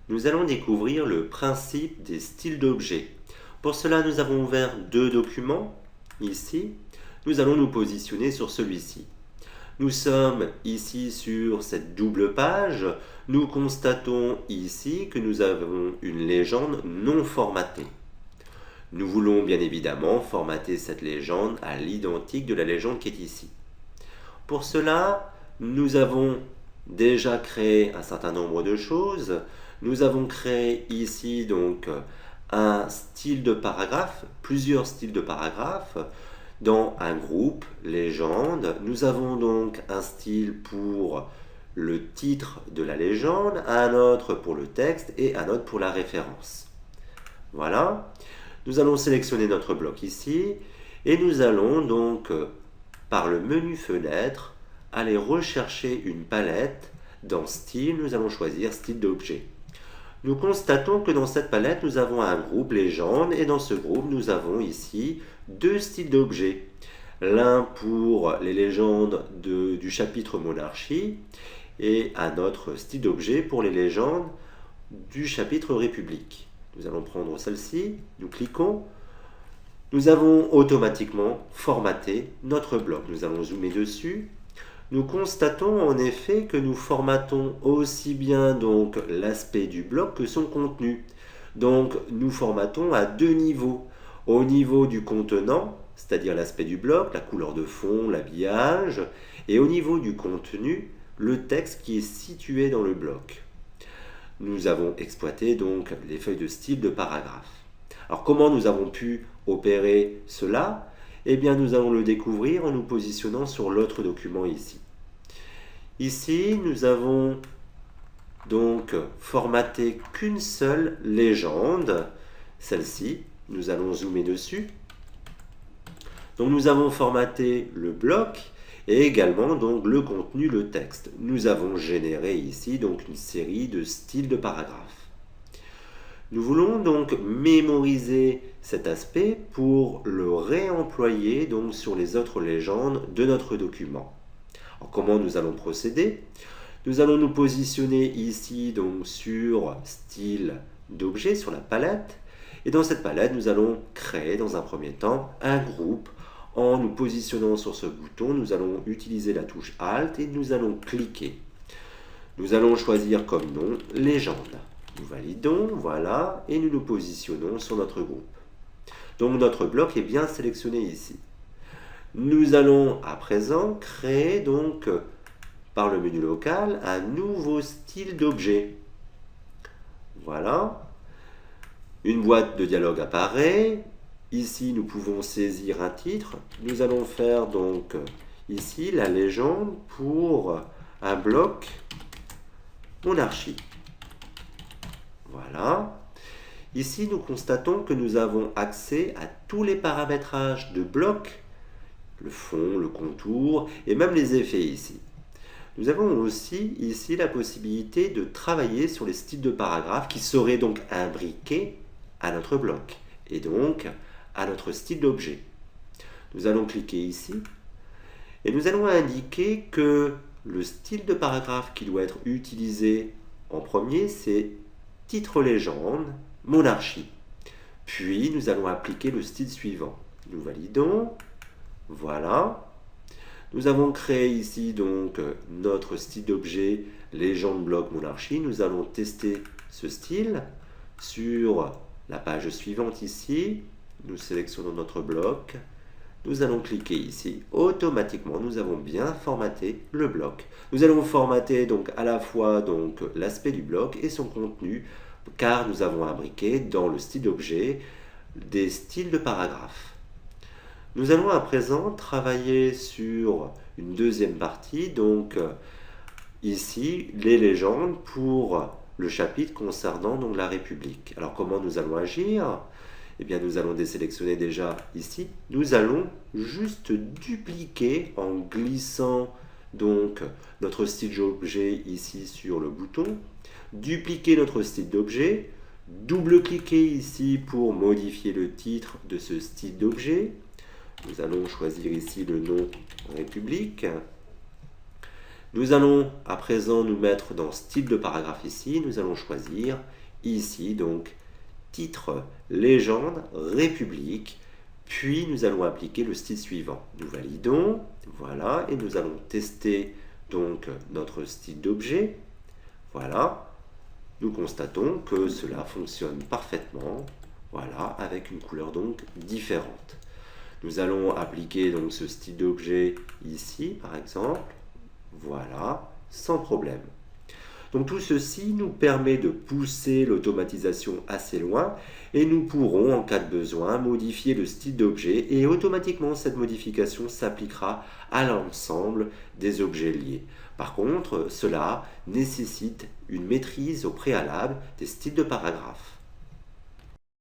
nous allons découvrir le principe des styles d'objets. Pour cela, nous avons ouvert deux documents, ici. Nous allons nous positionner sur celui-ci. Nous sommes ici sur cette double page. Nous constatons ici que nous avons une légende non formatée. Nous voulons bien évidemment formater cette légende à l'identique de la légende qui est ici. Pour cela, nous avons déjà créé un certain nombre de choses. Nous avons créé ici donc un style de paragraphe, plusieurs styles de paragraphe dans un groupe légende. Nous avons donc un style pour le titre de la légende, un autre pour le texte et un autre pour la référence. Voilà. Nous allons sélectionner notre bloc ici et nous allons donc par le menu fenêtre aller rechercher une palette. Dans style, nous allons choisir style d'objet. Nous constatons que dans cette palette, nous avons un groupe légende et dans ce groupe, nous avons ici deux styles d'objets. L'un pour les légendes du chapitre monarchie et un autre style d'objet pour les légendes du chapitre république. Nous allons prendre celle-ci, nous cliquons. Nous avons automatiquement formaté notre bloc. Nous allons zoomer dessus. Nous constatons en effet que nous formatons aussi bien donc l'aspect du bloc que son contenu. Donc nous formatons à deux niveaux. Au niveau du contenant, c'est-à-dire l'aspect du bloc, la couleur de fond, l'habillage, et au niveau du contenu, le texte qui est situé dans le bloc. Nous avons exploité donc les feuilles de style de paragraphe. Alors comment nous avons pu opérer cela? Eh bien nous allons le découvrir en nous positionnant sur l'autre document ici. Ici nous avons donc formaté qu'une seule légende, celle-ci. Nous allons zoomer dessus. Donc nous avons formaté le bloc et également donc le contenu, le texte. Nous avons généré ici donc une série de styles de paragraphes. Nous voulons donc mémoriser cet aspect pour le réemployer donc sur les autres légendes de notre document. Alors, comment nous allons procéder? Nous allons nous positionner ici donc sur style d'objet, sur la palette. Et dans cette palette, nous allons créer dans un premier temps un groupe. En nous positionnant sur ce bouton, nous allons utiliser la touche Alt et nous allons cliquer. Nous allons choisir comme nom légende. Nous validons, voilà, et nous nous positionnons sur notre groupe. Donc notre bloc est bien sélectionné ici. Nous allons à présent créer donc par le menu local un nouveau style d'objet. Voilà. Une boîte de dialogue apparaît. Ici, nous pouvons saisir un titre. Nous allons faire donc ici la légende pour un bloc monarchie. Voilà. Ici, nous constatons que nous avons accès à tous les paramétrages de bloc, le fond, le contour et même les effets ici. Nous avons aussi ici la possibilité de travailler sur les styles de paragraphes qui seraient donc imbriqués à notre bloc et donc à notre style d'objet. Nous allons cliquer ici et nous allons indiquer que le style de paragraphe qui doit être utilisé en premier, c'est titre légende, monarchie. Puis nous allons appliquer le style suivant. Nous validons. Voilà. Nous avons créé ici donc notre style d'objet légende bloc monarchie. Nous allons tester ce style sur la page suivante ici. Nous sélectionnons notre bloc. Nous allons cliquer ici. Automatiquement, nous avons bien formaté le bloc. Nous allons formater donc à la fois donc l'aspect du bloc et son contenu, car nous avons imbriqué dans le style d'objet des styles de paragraphes. Nous allons à présent travailler sur une deuxième partie, donc ici les légendes pour le chapitre concernant donc la République. Alors comment nous allons agir? Eh bien nous allons désélectionner déjà ici. Nous allons juste dupliquer en glissant donc notre style d'objet ici sur le bouton, dupliquer notre style d'objet, double-cliquer ici pour modifier le titre de ce style d'objet. Nous allons choisir ici le nom République. Nous allons à présent nous mettre dans style de paragraphe ici. Nous allons choisir ici donc titre, légende, République. Puis nous allons appliquer le style suivant. Nous validons, voilà, et nous allons tester donc notre style d'objet. Voilà, nous constatons que cela fonctionne parfaitement, voilà, avec une couleur donc différente. Nous allons appliquer donc ce style d'objet ici, par exemple, voilà, sans problème. Donc tout ceci nous permet de pousser l'automatisation assez loin et nous pourrons, en cas de besoin, modifier le style d'objet et automatiquement cette modification s'appliquera à l'ensemble des objets liés. Par contre, cela nécessite une maîtrise au préalable des styles de paragraphes.